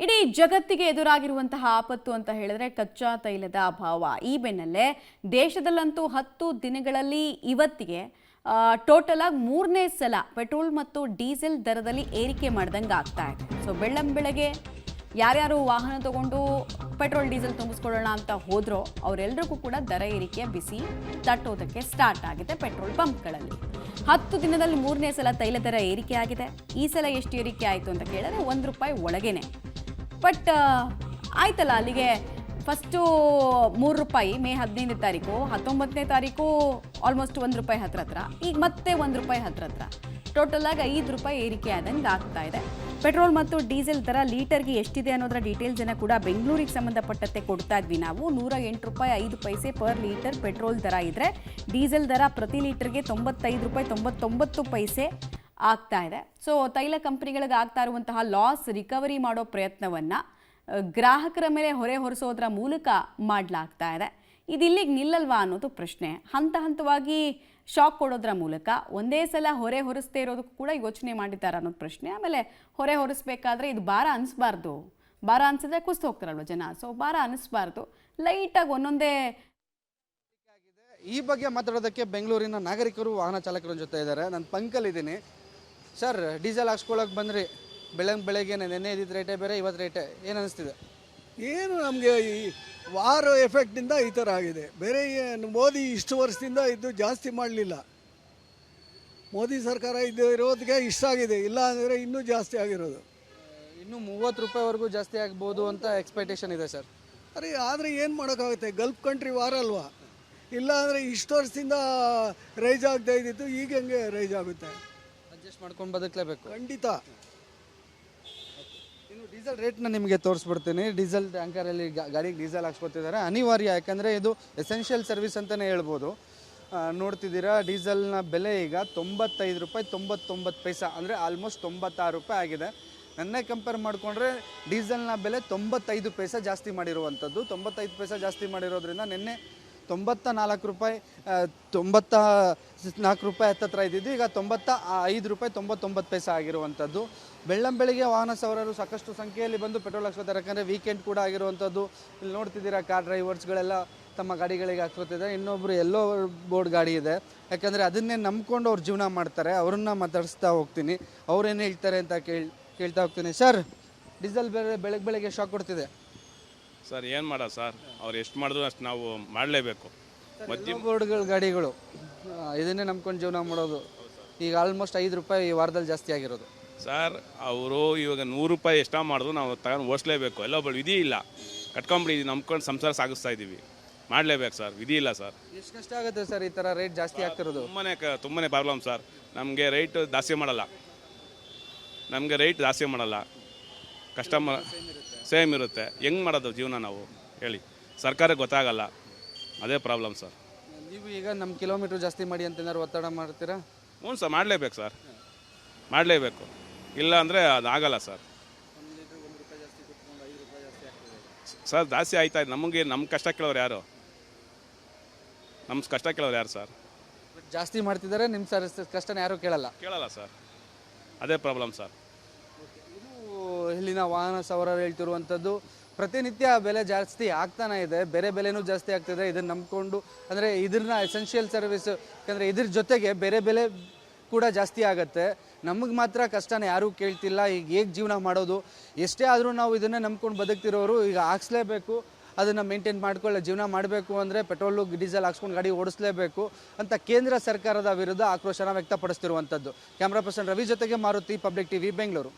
ಇಡೀ ಜಗತ್ತಿಗೆ ಎದುರಾಗಿರುವಂತಹ ಆಪತ್ತು ಅಂತ ಹೇಳಿದ್ರೆ ಕಚ್ಚಾ ತೈಲದ ಅಭಾವ. ಈ ಬೆನ್ನಲ್ಲೇ ದೇಶದಲ್ಲಂತೂ 10 ದಿನಗಳಲ್ಲಿ ಇವತ್ತಿಗೆ ಟೋಟಲ್ ಆಗಿ 3ನೇ ಸಲ ಪೆಟ್ರೋಲ್ ಮತ್ತು ಡೀಸೆಲ್ ದರದಲ್ಲಿ ಏರಿಕೆ ಮಾಡ್ದಂಗೆ ಆಗ್ತಾ ಇದೆ. ಸೊ ಬೆಳ್ಳಂಬೆಳಗ್ಗೆ ಯಾರ್ಯಾರು ವಾಹನ ತಗೊಂಡು ಪೆಟ್ರೋಲ್ ಡೀಸೆಲ್ ತುಂಬಿಸ್ಕೊಳ್ಳೋಣ ಅಂತ ಹೋದ್ರೋ ಅವರೆಲ್ಲರಿಗೂ ಕೂಡ ದರ ಏರಿಕೆಯ ಬಿಸಿ ತಟ್ಟೋದಕ್ಕೆ ಸ್ಟಾರ್ಟ್ ಆಗಿದೆ ಪೆಟ್ರೋಲ್ ಬಂಕ್ಗಳಲ್ಲಿ. 10 ದಿನದಲ್ಲಿ 3ನೇ ಸಲ ತೈಲ ದರ ಏರಿಕೆ ಆಗಿದೆ. ಈ ಸಲ ಎಷ್ಟು ಏರಿಕೆ ಆಯಿತು ಅಂತ ಕೇಳಿದ್ರೆ ₹1 ಒಳಗೇನೆ. ಬಟ್ ಆಯ್ತಲ್ಲ, ಅಲ್ಲಿಗೆ ಫಸ್ಟು ₹3 ಮೇ 15ನೇ ತಾರೀಕು, 19ನೇ ತಾರೀಕು ಆಲ್ಮೋಸ್ಟ್ ₹1 ಹತ್ರ, ಈಗ ಮತ್ತೆ ₹1 ಹತ್ರ, ಟೋಟಲ್ ಆಗಿ ₹5 ಏರಿಕೆ ಆದಂಗೆ ಆಗ್ತಾ ಇದೆ. ಪೆಟ್ರೋಲ್ ಮತ್ತು ಡೀಸೆಲ್ ದರ ಲೀಟರ್ಗೆ ಎಷ್ಟಿದೆ ಅನ್ನೋದರ ಡೀಟೇಲ್ಸನ್ನು ಕೂಡ ಬೆಂಗಳೂರಿಗೆ ಸಂಬಂಧಪಟ್ಟಂತೆ ಕೊಡ್ತಾ ಇದ್ವಿ ನಾವು. ₹108.5 ಪರ್ ಲೀಟರ್ ಪೆಟ್ರೋಲ್ ದರ ಇದ್ದರೆ ಡೀಸೆಲ್ ದರ ಪ್ರತಿ ಲೀಟರ್ಗೆ ₹95.99 ಆಗ್ತಾ ಇದೆ. ಸೊ ತೈಲ ಕಂಪನಿಗಳಿಗೆ ಆಗ್ತಾ ಇರುವಂತಹ ಲಾಸ್ ರಿಕವರಿ ಮಾಡೋ ಪ್ರಯತ್ನವನ್ನು ಗ್ರಾಹಕರ ಮೇಲೆ ಹೊರೆ ಹೊರಿಸೋದ್ರ ಮೂಲಕ ಮಾಡಲಾಗ್ತಾ ಇದೆ. ಇದು ಇಲ್ಲಿಗೆ ನಿಲ್ಲಲ್ವಾ ಅನ್ನೋದು ಪ್ರಶ್ನೆ. ಹಂತ ಹಂತವಾಗಿ ಶಾಕ್ ಕೊಡೋದ್ರ ಮೂಲಕ ಒಂದೇ ಸಲ ಹೊರೆ ಹೊರಿಸದೇ ಇರೋದಕ್ಕೂ ಕೂಡ ಯೋಚನೆ ಮಾಡಿದ್ದಾರೆ ಅನ್ನೋದು ಪ್ರಶ್ನೆ. ಆಮೇಲೆ ಹೊರೆ ಹೊರಿಸ್ಬೇಕಾದ್ರೆ ಇದು ಭಾರ ಅನಿಸ್ಬಾರ್ದು, ಭಾರ ಅನಿಸಿದ್ರೆ ಕುಸ್ತು ಹೋಗ್ತಾರಲ್ವ ಜನ. ಸೊ ಭಾರ ಅನಿಸ್ಬಾರ್ದು, ಲೈಟಾಗಿ ಒಂದೊಂದೇ. ಈ ಬಗ್ಗೆ ಮಾತಾಡೋದಕ್ಕೆ ಬೆಂಗಳೂರಿನ ನಾಗರಿಕರು ವಾಹನ ಚಾಲಕರ ಜೊತೆ ಇದ್ದಾರೆ. ನಾನು ಪಂಕಲ್ಲಿದ್ದೀನಿ. ಸರ್, ಡೀಸೆಲ್ ಹಾಕ್ಸ್ಕೊಳ್ಳೋಕೆ ಬಂದ್ರಿ, ಬೆಳಗ್ಗೆ ನೆನ್ನೆ ಇದ್ದಿದ್ದು ರೇಟೇ ಬೇರೆ, ಇವತ್ತು ರೇಟೇ ಏನು ಅನಿಸ್ತಿದೆ? ಏನು ನಮಗೆ ಈ ವಾರ್ ಎಫೆಕ್ಟಿಂದ ಈ ಥರ ಆಗಿದೆ. ಬೇರೆ ಏನು ಮೋದಿ ಇಷ್ಟು ವರ್ಷದಿಂದ ಇದ್ದು ಜಾಸ್ತಿ ಮಾಡಲಿಲ್ಲ. ಮೋದಿ ಸರ್ಕಾರ ಇರೋದಕ್ಕೆ ಇಷ್ಟ ಆಗಿದೆ, ಇಲ್ಲ ಅಂದರೆ ಇನ್ನೂ ಜಾಸ್ತಿ ಆಗಿರೋದು. ಇನ್ನೂ ₹30ವರೆಗೂ ಜಾಸ್ತಿ ಆಗ್ಬೋದು ಅಂತ ಎಕ್ಸ್ಪೆಕ್ಟೇಷನ್ ಇದೆ ಸರ್. ಆದರೆ ಏನು ಮಾಡೋಕ್ಕಾಗುತ್ತೆ, ಗಲ್ಫ್ ಕಂಟ್ರಿ ವಾರ್ ಅಲ್ವಾ. ಇಲ್ಲ ಅಂದರೆ ಇಷ್ಟು ವರ್ಷದಿಂದ ರೈಸ್ ಆಗದೆ ಇದ್ದಿತ್ತು, ಈಗ ಹೆಂಗೆ ರೈಸ್ ಆಗುತ್ತೆ? ಅಡ್ಜಸ್ಟ್ ಮಾಡ್ಕೊಂಡು ಬದುಕಲೇಬೇಕು. ಖಂಡಿತ. ಇನ್ನು ಡೀಸೆಲ್ ರೇಟ್ನ ನಿಮಗೆ ತೋರಿಸ್ಬಿಡ್ತೀನಿ. ಡೀಸೆಲ್ ಟ್ಯಾಂಕರಲ್ಲಿ ಗಾಡಿಗೆ ಡೀಸೆಲ್ ಹಾಕ್ಸ್ಕೊತಿದ್ದಾರೆ, ಅನಿವಾರ್ಯ. ಯಾಕಂದರೆ ಇದು ಎಸೆನ್ಷಿಯಲ್ ಸರ್ವಿಸ್ ಅಂತಲೇ ಹೇಳ್ಬೋದು. ನೋಡ್ತಿದ್ದೀರಾ, ಡೀಸೆಲ್ನ ಬೆಲೆ ಈಗ ₹95.99, ಅಂದರೆ ಆಲ್ಮೋಸ್ಟ್ ₹96 ಆಗಿದೆ. ನೆನ್ನೆ ಕಂಪೇರ್ ಮಾಡಿಕೊಂಡ್ರೆ ಡೀಸೆಲ್ನ ಬೆಲೆ 95 ಪೈಸೆ ಜಾಸ್ತಿ ಮಾಡಿರುವಂಥದ್ದು. 95 ಪೈಸೆ ಜಾಸ್ತಿ ಮಾಡಿರೋದ್ರಿಂದ ನಿನ್ನೆ ₹94 ಹತ್ತತ್ರ ಇದ್ದಿದ್ದು, ಈಗ ₹95.99 ಆಗಿರುವಂಥದ್ದು. ಬೆಳ್ಳಂಬೆಳಿಗ್ಗೆ ವಾಹನ ಸವಾರರು ಸಾಕಷ್ಟು ಸಂಖ್ಯೆಯಲ್ಲಿ ಬಂದು ಪೆಟ್ರೋಲ್ ಹಾಕ್ಸ್ಕೊತಾರೆ. ಯಾಕಂದರೆ ವೀಕೆಂಡ್ ಕೂಡ ಆಗಿರುವಂಥದ್ದು. ಇಲ್ಲಿ ನೋಡ್ತಿದ್ದೀರಾ, ಕಾರ್ ಡ್ರೈವರ್ಸ್ಗಳೆಲ್ಲ ತಮ್ಮ ಗಾಡಿಗಳಿಗೆ ಹಾಕ್ಸ್ಕೊತಿದ್ದಾರೆ. ಇನ್ನೊಬ್ಬರು ಎಲ್ಲೋ ಬೋರ್ಡ್ ಗಾಡಿ ಇದೆ, ಯಾಕಂದರೆ ಅದನ್ನೇ ನಂಬ್ಕೊಂಡು ಅವ್ರು ಜೀವನ ಮಾಡ್ತಾರೆ. ಅವ್ರನ್ನ ಮಾತಾಡಿಸ್ತಾ ಹೋಗ್ತೀನಿ, ಅವ್ರೇನು ಹೇಳ್ತಾರೆ ಅಂತ ಕೇಳ್ತಾ ಹೋಗ್ತೀನಿ. ಸರ್, ಡೀಸೆಲ್ ಬೆಳಗ್ಗೆ ಶಾಕ್ ಕೊಡ್ತಿದೆ ಸರ್. ಏನು ಮಾಡೋದು ಸರ್, ಅವ್ರು ಎಷ್ಟು ಮಾಡಿದ್ರು ಅಷ್ಟು ನಾವು ಮಾಡಲೇಬೇಕು. ಮಧ್ಯಮ ಬೋರ್ಡ್ಗಳು ಗಾಡಿಗಳು ಇದನ್ನೇ ನಂಬ್ಕೊಂಡು ಜೀವನ ಮಾಡೋದು. ಈಗ ಆಲ್ಮೋಸ್ಟ್ ₹5 ಈ ವಾರದಲ್ಲಿ ಜಾಸ್ತಿ ಆಗಿರೋದು ಸರ್. ಅವರು ಇವಾಗ ₹100 ಎಷ್ಟ ಮಾಡಿದ್ರು ನಾವು ತಗೊಂಡು ಓಡಿಸ್ಲೇಬೇಕು. ಎಲ್ಲ ಒಬ್ಬಳು ವಿಧಿ ಇಲ್ಲ, ಕಟ್ಕೊಂಬಿಡಿ ನಂಬ್ಕೊಂಡು ಸಂಸಾರ ಸಾಗಿಸ್ತಾ ಇದ್ದೀವಿ, ಮಾಡಲೇಬೇಕು ಸರ್, ವಿಧಿ ಇಲ್ಲ ಸರ್. ಎಷ್ಟು ಕಷ್ಟ ಆಗುತ್ತೆ ಸರ್ ಈ ಥರ ರೇಟ್ ಜಾಸ್ತಿ ಆಗ್ತಿರೋದು? ತುಂಬಾ ಪ್ರಾಬ್ಲಮ್ ಸರ್. ನಮಗೆ ರೇಟ್ ಜಾಸ್ತಿ ಮಾಡಲ್ಲ, ಕಸ್ಟಮರ್ ಸೇಮ್ ಇರುತ್ತೆ. ಹೆಂಗೆ ಮಾಡೋದು ಜೀವನ ನಾವು ಹೇಳಿ? ಸರ್ಕಾರಕ್ಕೆ ಗೊತ್ತಾಗಲ್ಲ, ಅದೇ ಪ್ರಾಬ್ಲಮ್ ಸರ್. ನೀವು ಈಗ ನಮ್ಮ ಕಿಲೋಮೀಟ್ರ್ ಜಾಸ್ತಿ ಮಾಡಿ ಅಂತ ಏನಾದ್ರು ಒತ್ತಡ ಮಾಡ್ತೀರಾ? ಹ್ಞೂ ಸರ್, ಮಾಡಲೇಬೇಕು ಸರ್, ಮಾಡಲೇಬೇಕು. ಇಲ್ಲ ಅಂದರೆ ಅದಾಗಲ್ಲ ಸರ್. ಸರ್ ಜಾಸ್ತಿ ಆಯ್ತಾ ಇದೆ. ನಮ್ಮ ಕಷ್ಟ ಕೇಳೋರು ಯಾರು? ನಮ್ಮ ಕಷ್ಟ ಕೇಳೋರು ಯಾರು ಸರ್? ಜಾಸ್ತಿ ಮಾಡ್ತಿದ್ದಾರೆ, ನಿಮ್ಮ ಕಷ್ಟನ ಯಾರೂ ಕೇಳಲ್ಲ ಸರ್. ಅದೇ ಪ್ರಾಬ್ಲಮ್ ಸರ್. ಇಲ್ಲಿನ ವಾಹನ ಸವಾರರು ಹೇಳ್ತಿರುವಂಥದ್ದು ಪ್ರತಿನಿತ್ಯ ಬೆಲೆ ಜಾಸ್ತಿ ಆಗ್ತಾನೆ ಇದೆ, ಬೇರೆ ಬೆಲೆನೂ ಜಾಸ್ತಿ ಆಗ್ತಿದೆ. ಇದನ್ನು ನಂಬಿಕೊಂಡು, ಅಂದರೆ ಇದನ್ನ ಎಸೆನ್ಷಿಯಲ್ ಸರ್ವಿಸ್, ಯಾಕಂದರೆ ಇದ್ರ ಜೊತೆಗೆ ಬೇರೆ ಬೆಲೆ ಕೂಡ ಜಾಸ್ತಿ ಆಗುತ್ತೆ. ನಮಗೆ ಮಾತ್ರ ಕಷ್ಟನ ಯಾರೂ ಕೇಳ್ತಿಲ್ಲ. ಈಗ ಹೇಗೆ ಜೀವನ ಮಾಡೋದು? ಎಷ್ಟೇ ಆದರೂ ನಾವು ಇದನ್ನೇ ನಂಬ್ಕೊಂಡು ಬದುಕ್ತಿರೋರು ಈಗ ಹಾಕ್ಸ್ಲೇಬೇಕು, ಅದನ್ನು ಮೇಂಟೈನ್ ಮಾಡ್ಕೊಳ್ಳೋ ಜೀವನ ಮಾಡಬೇಕು. ಅಂದರೆ ಪೆಟ್ರೋಲು ಡೀಸೆಲ್ ಹಾಕ್ಸ್ಕೊಂಡು ಗಾಡಿ ಓಡಿಸ್ಲೇಬೇಕು ಅಂತ ಕೇಂದ್ರ ಸರ್ಕಾರದ ವಿರುದ್ಧ ಆಕ್ರೋಶನ ವ್ಯಕ್ತಪಡಿಸ್ತಿರುವಂಥದ್ದು. ಕ್ಯಾಮ್ರಾ ಪರ್ಸನ್ ರವಿ ಜೊತೆಗೆ ಮಾರುತಿ, ಪಬ್ಲಿಕ್ ಟಿವಿ, ಬೆಂಗಳೂರು.